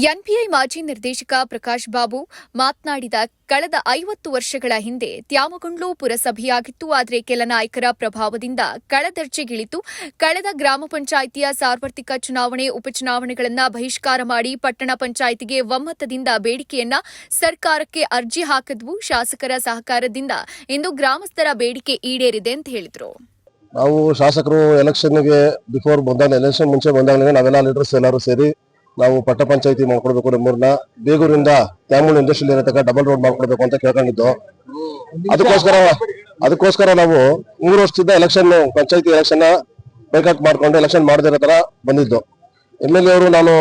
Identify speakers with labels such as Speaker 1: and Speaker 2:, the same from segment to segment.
Speaker 1: ಎನ್ಪಿಐ ಮಾಜಿ ನಿರ್ದೇಶಕ ಪ್ರಕಾಶ್ ಬಾಬು ಮಾತನಾಡಿದ ಕಳೆದ 50 ವರ್ಷಗಳ ಹಿಂದೆ ತ್ಯಾಮಗೊಂಡ್ಲು ಪುರಸಭೆಯಾಗಿತ್ತು. ಆದರೆ ಕೆಲ ನಾಯಕರ ಪ್ರಭಾವದಿಂದ ಕಳೆದರ್ಜೆಗಿಳಿತು. ಕಳೆದ ಗ್ರಾಮ ಪಂಚಾಯಿತಿಯ ಸಾರ್ವತ್ರಿಕ ಚುನಾವಣೆ ಉಪಚುನಾವಣೆಗಳನ್ನು ಬಹಿಷ್ಕಾರ ಮಾಡಿ ಪಟ್ಟಣ ಪಂಚಾಯಿತಿಗೆ ಒಮ್ಮತದಿಂದ ಬೇಡಿಕೆಯನ್ನ ಸರ್ಕಾರಕ್ಕೆ ಅರ್ಜಿ ಹಾಕಿದ್ವು. ಶಾಸಕರ ಸಹಕಾರದಿಂದ ಇಂದು ಗ್ರಾಮಸ್ಥರ ಬೇಡಿಕೆ ಈಡೇರಿದೆ ಅಂತ ಹೇಳಿದರು.
Speaker 2: ನಾವು ಶಾಸಕರು ಎಲೆಕ್ಷನ್ಗೆ ಎಲೆಕ್ಷನ್ ಮುಂಚೆ ಬಂದಾಗಲೇ ನಾವೆಲ್ಲ ಲೀಡರ್ಸ್ ಎಲ್ಲರೂ ಸೇರಿ ನಾವು ಪಟ್ಟ ಪಂಚಾಯತಿ ಮಾಡ್ಕೊಡ್ಬೇಕು. ನಮ್ಮೂರ್ನ ಬೇಗೂರಿಂದ ತ್ಯಾಮೂಲ್ ಇಂಡಸ್ಟ್ರಿಯಲ್ ಏರಿಯಾಗ ಡಬಲ್ ರೋಡ್ ಮಾಡ್ಕೊಡ್ಬೇಕು ಅಂತ ಕೇಳ್ಕೊಂಡಿದ್ದು. ಅದಕ್ಕೋಸ್ಕರ ನಾವು 3 ವರ್ಷದಿಂದ ಪಂಚಾಯತಿ ಎಲೆಕ್ಷನ್ ಬೈಕಾಟ್ ಮಾಡ್ಕೊಂಡು ಎಲೆಕ್ಷನ್ ಮಾಡದಿರೋ ತರ ಬಂದಿದ್ದು. MLA ಅವರು ನಾನು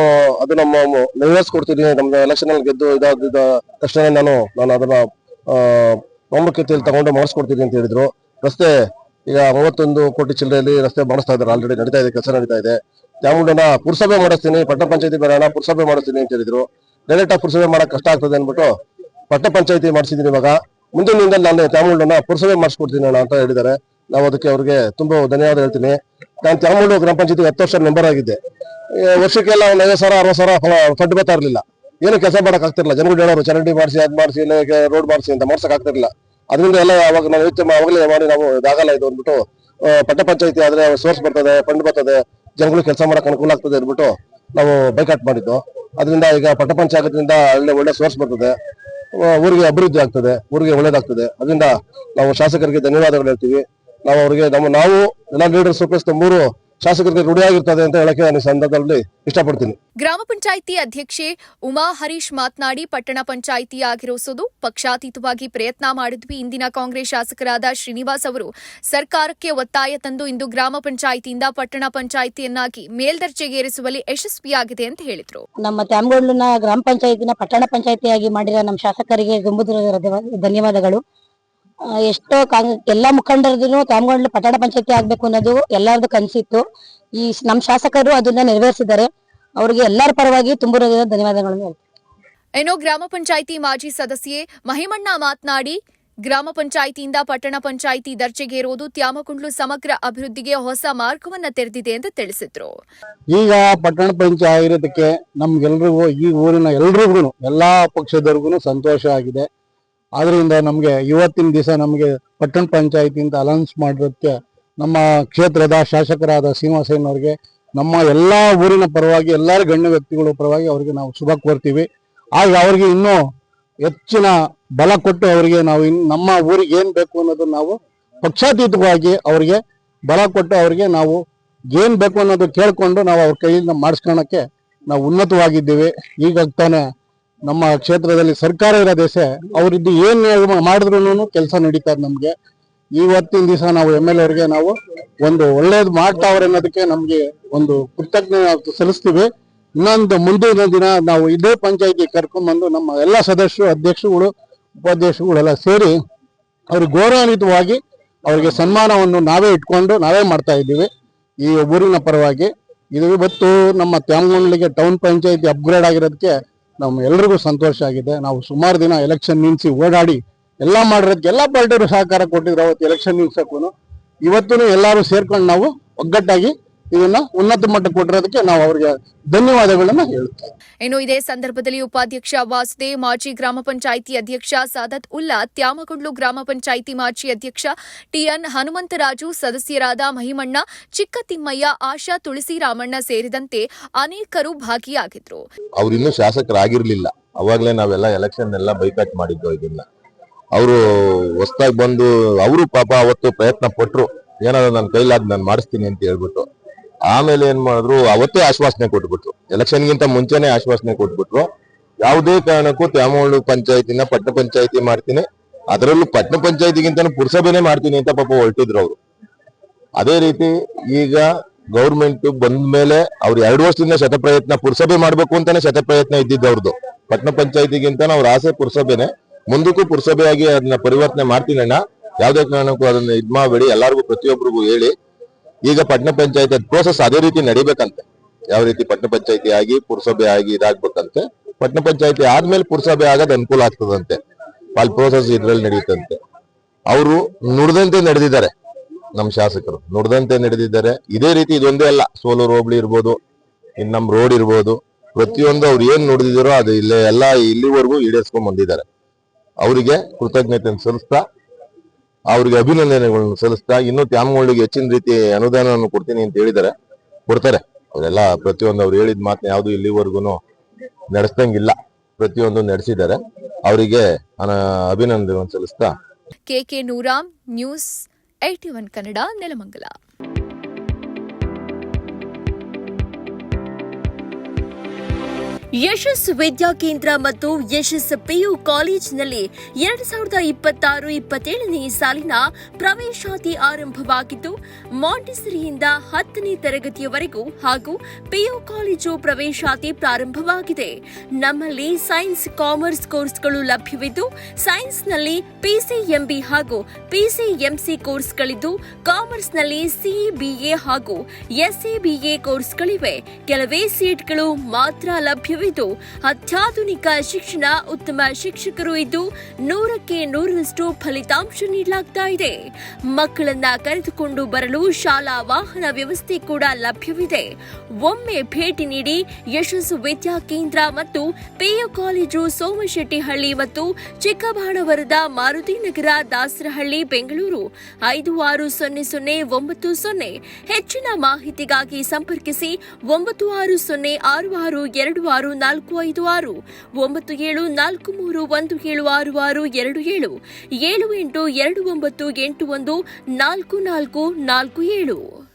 Speaker 2: ಅದು ನಮ್ಮ ನೆರವೇರಿಸ್ಕೊಡ್ತೀನಿ, ನಮ್ದು ಎಲೆಕ್ಷನ್ ಅಲ್ಲಿ ಗೆದ್ದು ಇದಾದ ತಕ್ಷಣ ನಾನು ಅದನ್ನ ಪ್ರಾಮುಖ್ಯತೆಯಲ್ಲಿ ತಗೊಂಡು ಮಾಡಿಸ್ಕೊಡ್ತೀನಿ ಅಂತ ಹೇಳಿದ್ರು. ರಸ್ತೆ ಈಗ 31 ಕೋಟಿ ಚಿಲ್ಲರೆಯಲ್ಲಿ ರಸ್ತೆ ಮಾಡಿಸ್ತಾ ಇದ್ದಾರೆ. ಆಲ್ರೆಡಿ ನಡೀತಾ ಇದೆ, ಕೆಲಸ ನಡೀತಾ ಇದೆ. ತ್ಯಾಮುಂಡನ ಪುರಸಭೆ ಮಾಡಿಸ್ತೀನಿ, ಪಟ್ಟ ಪಂಚಾಯತಿ ಬೇಡ ಪುರಸಭೆ ಮಾಡಿಸ್ತೀನಿ ಅಂತ ಹೇಳಿದ್ರು. ಡೈರೆಕ್ಟ್ ಆಗಿ ಪುರಸಭೆ ಮಾಡಕ್ ಕಷ್ಟ ಆಗ್ತದೆ ಅಂದ್ಬಿಟ್ಟು ಪಟ್ಟ ಪಂಚಾಯತಿ ಮಾಡಿಸಿದೀನಿ. ಇವಾಗ ಮುಂದಿನ ದಿನದಲ್ಲಿ ನಾನು ತ್ಯಾಮುಂಡನ ಪುರಸಭೆ ಮಾಡಿಸ್ಕೊಡ್ತೀನಿ ಅಣ್ಣ ಅಂತ ಹೇಳಿದ್ದಾರೆ. ನಾವು ಅದಕ್ಕೆ ಅವ್ರಿಗೆ ತುಂಬಾ ಧನ್ಯವಾದ ಹೇಳ್ತೀನಿ. ನಾನು ತ್ಯಾಮುಂಡು ಗ್ರಾಮ ಪಂಚಾಯತಿ 10 ವರ್ಷ ಮೆಂಬರ್ ಆಗಿದ್ದೆ. ವರ್ಷಕ್ಕೆಲ್ಲ 50,000 60,000 ಫಂಡ್ ಬರ್ತಾ ಇರಲಿಲ್ಲ. ಏನು ಕೆಲಸ ಮಾಡಕ್ ಆಗ್ತಿರ್ಲಿಲ್ಲ. ಜನಗಳು ಹೇಳೋರು ಚರಂಡಿ ಮಾಡಿಸಿ ಅದ್ ಮಾಡಿಸಿ ರೋಡ್ ಮಾಡಿಸಿ ಅಂತ ಮಾಡ್ಸಕ್ ಆಗ್ತಿರ್ಲಿಲ್ಲ. ಅದರಿಂದ ಎಲ್ಲ ಅವಾಗ ನಾವು ಯೋಚನೆ ಅವಾಗಲೇ ಮಾಡಿ ನಾವು ಇದಾಗಲ್ಲ ಇದು ಅಂದ್ಬಿಟ್ಟು ಪಟ್ಟ ಪಂಚಾಯತಿ ಆದ್ರೆ ಸೋರ್ಸ್ ಬರ್ತದೆ, ಫಂಡ್ ಬರ್ತದೆ, ಜನಗಳು ಕೆಲಸ ಮಾಡಕ್ ಅನುಕೂಲ ಆಗ್ತದೆ ಅಂದ್ಬಿಟ್ಟು ನಾವು ಬೈಕಾಟ್ ಮಾಡಿದ್ದು. ಅದರಿಂದ ಈಗ ಪಟ್ಟ ಪಂಚಾಯತಿಯಿಂದ ಒಳ್ಳೆ ಸೋರ್ಸ್ ಬರ್ತದೆ, ಊರಿಗೆ ಅಭಿವೃದ್ಧಿ ಆಗ್ತದೆ, ಊರಿಗೆ ಒಳ್ಳೇದಾಗ್ತದೆ. ಅದರಿಂದ ನಾವು ಶಾಸಕರಿಗೆ ಧನ್ಯವಾದಗಳು ಹೇಳ್ತೀವಿ. ನಾವು ಅವರಿಗೆ ನಾವು ಎಲ್ಲ ಲೀಡರ್ಸ್ 3 ಶಾಸಕರಿಗೆ ರೂಢಿಯಾಗಿರ್ತದೆ ಅಂತ ಹೇಳಕ್ಕೆ ನಾನು ಸಂದರ್ಭದಲ್ಲಿ ಇಷ್ಟಪಡ್ತೀನಿ.
Speaker 1: ಗ್ರಾಮ ಪಂಚಾಯಿತಿ ಅಧ್ಯಕ್ಷೆ ಉಮಾ ಹರೀಶ್ ಮಾತನಾಡಿ, ಪಟ್ಟಣ ಪಂಚಾಯಿತಿ ಆಗಿರೋಸೋದು ಪಕ್ಷಾತೀತವಾಗಿ ಪ್ರಯತ್ನ ಮಾಡಿದ್ವಿ. ಇಂದಿನ ಕಾಂಗ್ರೆಸ್ ಶಾಸಕರಾದ ಶ್ರೀನಿವಾಸ್ ಅವರು ಸರ್ಕಾರಕ್ಕೆ ಒತ್ತಾಯ ತಂದು ಇಂದು ಗ್ರಾಮ ಪಂಚಾಯಿತಿಯಿಂದ ಪಟ್ಟಣ ಪಂಚಾಯಿತಿಯನ್ನಾಗಿ ಮೇಲ್ದರ್ಜೆಗೇರಿಸುವಲ್ಲಿ ಯಶಸ್ವಿಯಾಗಿದೆ ಅಂತ ಹೇಳಿದರು.
Speaker 3: ನಮ್ಮ ತ್ಯಾಮಗೊಂಡ್ಲುನ ಗ್ರಾಮ ಪಂಚಾಯಿತಿನ ಪಟ್ಟಣ ಪಂಚಾಯಿತಿಯಾಗಿ ಮಾಡಿದ ನಮ್ಮ ಶಾಸಕರಿಗೆ ಧನ್ಯವಾದಗಳು. ಎಷ್ಟೋ ಎಲ್ಲಾ ಮುಖಂಡರದು ತ್ಯಾಮಗೊಂಡ್ಲು ಪಟ್ಟಣ ಪಂಚಾಯತಿ ಆಗ್ಬೇಕು ಅನ್ನೋದು ಎಲ್ಲರದು ಕನಸಿತ್ತು. ಈ ನಮ್ಮ ಶಾಸಕರು ಅದನ್ನ ನೆರವೇರಿಸಿದ್ದಾರೆ. ಅವರಿಗೆ ಎಲ್ಲರ ಪರವಾಗಿ ತುಂಬ ಧನ್ಯವಾದಗಳನ್ನು ಹೇಳ್ತೀನಿ.
Speaker 1: ಏನೋ ಗ್ರಾಮ ಪಂಚಾಯಿತಿ ಮಾಜಿ ಸದಸ್ಯೆ ಮಹಿಮಣ್ಣ ಮಾತನಾಡಿ, ಗ್ರಾಮ ಪಂಚಾಯಿತಿಯಿಂದ ಪಟ್ಟಣ ಪಂಚಾಯಿತಿ ದರ್ಜೆಗೇರೋದು ತ್ಯಾಮಗೊಂಡ್ಲು ಸಮಗ್ರ ಅಭಿವೃದ್ಧಿಗೆ ಹೊಸ ಮಾರ್ಗವನ್ನ ತೆರೆದಿದೆ ಅಂತ ತಿಳಿಸಿದ್ರು.
Speaker 4: ಈಗ ಪಟ್ಟಣ ಪಂಚಾಯತ್ ಆಗಿರೋದಕ್ಕೆ ನಮ್ಗೆಲ್ರಿಗೂ ಈ ಊರಿನ ಎಲ್ರಿಗೂ ಎಲ್ಲಾ ಪಕ್ಷದವ್ರಿಗೂ ಸಂತೋಷ ಆಗಿದೆ. ಆದ್ರಿಂದ ನಮ್ಗೆ ಇವತ್ತಿನ ದಿವಸ ನಮ್ಗೆ ಪಟ್ಟಣ ಪಂಚಾಯತಿಯಿಂದ ಅನೌನ್ಸ್ ಮಾಡಿರೋದಕ್ಕೆ ನಮ್ಮ ಕ್ಷೇತ್ರದ ಶಾಸಕರಾದ ಶ್ರೀನಿವಾಸಯ್ಯನವ್ರಿಗೆ ನಮ್ಮ ಎಲ್ಲಾ ಊರಿನ ಪರವಾಗಿ ಎಲ್ಲರ ಗಣ್ಯ ವ್ಯಕ್ತಿಗಳ ಪರವಾಗಿ ಅವರಿಗೆ ನಾವು ಶುಭ ಕೋರ್ತೀವಿ. ಆಗ ಅವ್ರಿಗೆ ಇನ್ನೂ ಹೆಚ್ಚಿನ ಬಲ ಕೊಟ್ಟು ಅವರಿಗೆ ನಾವು ನಮ್ಮ ಊರಿಗೆ ಏನ್ ಬೇಕು ಅನ್ನೋದನ್ನ ನಾವು ಪಕ್ಷಾತೀತವಾಗಿ ಅವರಿಗೆ ಬಲ ಕೊಟ್ಟು ಅವರಿಗೆ ನಾವು ಏನ್ ಬೇಕು ಅನ್ನೋದು ಕೇಳ್ಕೊಂಡು ನಾವು ಅವ್ರ ಕೈಯಿಂದ ಮಾಡಿಸ್ಕೊಳಕ್ಕೆ ನಾವು ಉನ್ನತವಾಗಿದ್ದೀವಿ. ಈಗ ತಾನೆ ನಮ್ಮ ಕ್ಷೇತ್ರದಲ್ಲಿ ಸರ್ಕಾರ ಇರೋದೇಸೆ ಅವರಿದ್ದು ಏನ್ ಮಾಡಿದ್ರು ಕೆಲಸ ನಡೀತಾರೆ. ನಮ್ಗೆ ಇವತ್ತಿನ ದಿವಸ ನಾವು MLA ಅವರಿಗೆ ನಾವು ಒಂದು ಒಳ್ಳೇದು ಮಾಡ್ತಾವ್ರೆ ಅನ್ನೋದಕ್ಕೆ ನಮ್ಗೆ ಒಂದು ಕೃತಜ್ಞತೆ ಸಲ್ಲಿಸ್ತೀವಿ. ಇನ್ನೊಂದು ಮುಂದಿನ ದಿನ ನಾವು ಇದೇ ಪಂಚಾಯತಿ ಕರ್ಕೊಂಡ್ಬಂದು ನಮ್ಮ ಎಲ್ಲ ಸದಸ್ಯರು, ಅಧ್ಯಕ್ಷರುಗಳು, ಉಪಾಧ್ಯಕ್ಷರುಗಳೆಲ್ಲ ಸೇರಿ ಅವ್ರಿಗೆ ಗೌರವಾನ್ವಿತವಾಗಿ ಅವರಿಗೆ ಸನ್ಮಾನವನ್ನು ನಾವೇ ಇಟ್ಕೊಂಡು ನಾವೇ ಮಾಡ್ತಾ ಇದ್ದೀವಿ ಈ ಊರಿನ ಪರವಾಗಿ. ಇದು ಇವತ್ತು ನಮ್ಮ ತ್ಯಾಮಗೊಂಡ್ಲಿಗೆ ಟೌನ್ ಪಂಚಾಯತಿ ಅಪ್ಗ್ರೇಡ್ ಆಗಿರೋದಕ್ಕೆ ನಮ್ಮ ಎಲ್ರಿಗೂ ಸಂತೋಷ ಆಗಿದೆ. ನಾವು ಸುಮಾರು ದಿನ ಎಲೆಕ್ಷನ್ ನಿಲ್ಸಿ ಓಡಾಡಿ ಎಲ್ಲ ಮಾಡಿರೋದಕ್ಕೆ ಎಲ್ಲ ಪಾರ್ಟಿಯವರು ಸಹಕಾರ ಕೊಟ್ಟಿದ್ರು. ಅವತ್ತು ಎಲೆಕ್ಷನ್ ನಿಲ್ಸಕ್ಕೂ ಇವತ್ತು ಎಲ್ಲರೂ ಸೇರ್ಕೊಂಡು ನಾವು ಒಗ್ಗಟ್ಟಾಗಿ ಇದನ್ನ ಉನ್ನತ ಮಟ್ಟಕ್ಕೆ ಕೊಟ್ಟಿರೋದಕ್ಕೆ ನಾವು ಅವರಿಗೆ ಧನ್ಯವಾದಗಳನ್ನ ಹೇಳ್ತೇವೆ.
Speaker 1: ಇನ್ನು ಇದೇ ಸಂದರ್ಭದಲ್ಲಿ ಉಪಾಧ್ಯಕ್ಷ ವಾಸುದೇವ್, ಮಾಜಿ ಗ್ರಾಮ ಪಂಚಾಯಿತಿ ಅಧ್ಯಕ್ಷ ಸಾದತ್ ಉಲ್ಲಾ, ತ್ಯಾಮಗೊಂಡ್ಲು ಗ್ರಾಮ ಪಂಚಾಯಿತಿ ಮಾಜಿ ಅಧ್ಯಕ್ಷ TN ಹನುಮಂತರಾಜು, ಸದಸ್ಯರಾದ ಮಹಿಮಣ್ಣ, ಚಿಕ್ಕತಿಮ್ಮಯ್ಯ, ಆಶಾ, ತುಳಸಿರಾಮಣ್ಣ ಸೇರಿದಂತೆ ಅನೇಕರು ಭಾಗಿಯಾಗಿದ್ರು.
Speaker 5: ಅವ್ರಿನ್ನೂ ಶಾಸಕರಾಗಿರ್ಲಿಲ್ಲ, ಅವಾಗಲೇ ನಾವೆಲ್ಲ ಎಲೆಕ್ಷನ್ ಎಲ್ಲ ಬೈಕಾಟ್ ಮಾಡಿದ್ದು. ಇದನ್ನ ಅವರು ಹೊಸದಾಗಿ ಬಂದು ಅವರು ಪಾಪ ಅವತ್ತು ಪ್ರಯತ್ನ ಪಟ್ರು, ಏನಾದ್ರು ನನ್ನ ಕೈಲಾದ್ ನಾನು ಮಾಡಿಸ್ತೀನಿ ಅಂತ ಹೇಳ್ಬಿಟ್ಟು. ಆಮೇಲೆ ಏನ್ ಮಾಡಿದ್ರು, ಅವತ್ತೇ ಆಶ್ವಾಸನೆ ಕೊಟ್ಬಿಟ್ರು, ಎಲೆಕ್ಷನ್ಗಿಂತ ಮುಂಚೆನೆ ಆಶ್ವಾಸನೆ ಕೊಟ್ಬಿಟ್ರು. ಯಾವುದೇ ಕಾರಣಕ್ಕೂ ತ್ಯಾಮಗೊಂಡ್ಲು ಪಂಚಾಯತಿನ ಪಟ್ಟಣ ಪಂಚಾಯತಿ ಮಾಡ್ತೀನಿ, ಅದರಲ್ಲೂ ಪಟ್ಟಣ ಪಂಚಾಯತಿಗಿಂತ ಪುರಸಭೆನೇ ಮಾಡ್ತೀನಿ ಅಂತ ಪಾಪ ಹೊರಟಿದ್ರು ಅವರು. ಅದೇ ರೀತಿ ಈಗ ಗೌರ್ಮೆಂಟ್ ಬಂದ ಮೇಲೆ ಅವ್ರು 2 ವರ್ಷದಿಂದ ಶತಪ್ರಯತ್ನ ಪುರಸಭೆ ಮಾಡ್ಬೇಕು ಅಂತಾನೆ ಶತಪ್ರಯತ್ನ ಇದ್ದಿದ್ದು ಅವ್ರದ್ದು. ಪಟ್ಟಣ ಪಂಚಾಯತಿಗಿಂತ ಅವ್ರ ಆಸೆ ಪುರಸಭೆನೆ, ಮುಂದಕ್ಕೂ ಪುರಸಭೆಯಾಗಿ ಅದನ್ನ ಪರಿವರ್ತನೆ ಮಾಡ್ತೀನಿ ಅಣ್ಣ, ಯಾವ್ದೇ ಕಾರಣಕ್ಕೂ ಅದನ್ನ ಇದ್ ಮಾಡಬೇಡಿ, ಎಲ್ಲಾರ್ಗು ಪ್ರತಿಯೊಬ್ಬರಿಗೂ ಹೇಳಿ. ಈಗ ಪಟ್ಟಣ ಪಂಚಾಯತಿ ಪ್ರೋಸೆಸ್ ಅದೇ ರೀತಿ ನಡಿಬೇಕಂತೆ. ಯಾವ ರೀತಿ ಪಟ್ಟಣ ಪಂಚಾಯತಿ ಆಗಿ ಪುರಸಭೆ ಆಗಿ ಇದಾಗ್ಬೇಕಂತೆ. ಪಟ್ಟಣ ಪಂಚಾಯತಿ ಆದ್ಮೇಲೆ ಪುರಸಭೆ ಆಗೋದು ಅನುಕೂಲ ಆಗ್ತದಂತೆ. ಅಲ್ಲಿ ಪ್ರೋಸೆಸ್ ಇದ್ರಲ್ಲಿ ನಡೀತಂತೆ. ಅವರು ನುಡಿದಂತೆ ನಡೆದಿದ್ದಾರೆ, ನಮ್ಮ ಶಾಸಕರು ನುಡಿದಂತೆ ನಡೆದಿದ್ದಾರೆ. ಇದೇ ರೀತಿ ಇದೊಂದೇ ಅಲ್ಲ, ಸೋಲೂರು ಹೋಬಳಿ ಇರ್ಬೋದು, ಇನ್ನು ನಮ್ಮ ರೋಡ್ ಇರ್ಬೋದು, ಪ್ರತಿಯೊಂದು ಅವ್ರು ಏನ್ ನೋಡಿದಿರೋ ಅದು ಇಲ್ಲಿವರೆಗೂ ಈಡೇರಿಸ್ಕೊಂಡ್ ಬಂದಿದ್ದಾರೆ. ಅವರಿಗೆ ಕೃತಜ್ಞತೆ ಸಲ್ಲಿಸ್ತಾ, ಅವ್ರಿಗೆ ಅಭಿನಂದನೆಗಳನ್ನು ಸಲ್ಲಿಸ್ತಾ, ಇನ್ನು ತ್ಯಾಮಗಳಿಗೆ ಹೆಚ್ಚಿನ ರೀತಿ ಅನುದಾನವನ್ನು ಕೊಡ್ತೀನಿ ಅಂತ ಹೇಳಿದ್ದಾರೆ, ಕೊಡ್ತಾರೆ. ಅವರೆಲ್ಲ ಪ್ರತಿಯೊಂದು ಅವ್ರು ಹೇಳಿದ ಮಾತನ್ನ ಯಾವ್ದು ಇಲ್ಲಿವರೆಗೂ ನಡೆಸ್ದಂಗಿಲ್ಲ, ಪ್ರತಿಯೊಂದು ನಡೆಸಿದ್ದಾರೆ. ಅವರಿಗೆ ಅಭಿನಂದನೆಗಳನ್ನು ಸಲ್ಲಿಸ್ತಾ
Speaker 1: ಕೆಕೆ ನೂರಾಮ್, ನ್ಯೂಸ್ 81 ಕನ್ನಡ, ನೆಲಮಂಗಲ.
Speaker 6: ಯಶಸ್ ವಿದ್ಯಾಕೇಂದ್ರ ಮತ್ತು ಯಶಸ್ ಪಿಯು ಕಾಲೇಜಿನಲ್ಲಿ 2026-27ನೇ ಸಾಲಿನ ಪ್ರವೇಶಾತಿ ಆರಂಭವಾಗಿದ್ದು, ಮಾಂಟೆಸರಿಯಿಂದ 10ನೇ ತರಗತಿಯವರೆಗೂ ಹಾಗೂ ಪಿಯು ಕಾಲೇಜು ಪ್ರವೇಶಾತಿ ಪ್ರಾರಂಭವಾಗಿದೆ. ನಮ್ಮಲ್ಲಿ ಸೈನ್ಸ್, ಕಾಮರ್ಸ್ ಕೋರ್ಸ್ಗಳು ಲಭ್ಯವಿದ್ದು, ಸೈನ್ಸ್ನಲ್ಲಿ ಪಿಸಿಎಂಬಿ ಹಾಗೂ ಪಿಸಿಎಂಸಿ ಕೋರ್ಸ್ಗಳಿದ್ದು, ಕಾಮರ್ಸ್ನಲ್ಲಿ ಸಿಬಿಎ ಹಾಗೂ ಎಸ್ಎಬಿಎ ಕೋರ್ಸ್ಗಳಿವೆ. ಕೆಲವೇ ಸೀಟ್ಗಳು ಮಾತ್ರ ಲಭ್ಯವಿದ್ದು, ಅತ್ಯಾಧುನಿಕ ಶಿಕ್ಷಣ, ಉತ್ತಮ ಶಿಕ್ಷಕರು ಇದ್ದು 100ಕ್ಕೆ 100ರಷ್ಟು ಫಲಿತಾಂಶ ನೀಡಲಾಗ್ತಾ ಇದೆ. ಮಕ್ಕಳನ್ನ ಕರೆದುಕೊಂಡು ಬರಲು ಶಾಲಾ ವಾಹನ ವ್ಯವಸ್ಥೆ ಕೂಡ ಲಭ್ಯವಿದೆ. ಒಮ್ಮೆ ಭೇಟಿ ನೀಡಿ. ಯಶಸ್ಸು ವಿದ್ಯಾಕೇಂದ್ರ ಮತ್ತು ಪಿಯು ಕಾಲೇಜು, ಸೋಮಶೆಟ್ಟಿಹಳ್ಳಿ ಮತ್ತು ಚಿಕ್ಕಬಾಣವರದ, ಮಾರುತಿನಗರ, ದಾಸರಹಳ್ಳಿ, ಬೆಂಗಳೂರು 560090. ಹೆಚ್ಚಿನ ಮಾಹಿತಿಗಾಗಿ ಸಂಪರ್ಕಿಸಿ 9606626456, 9743176627, 7829814447.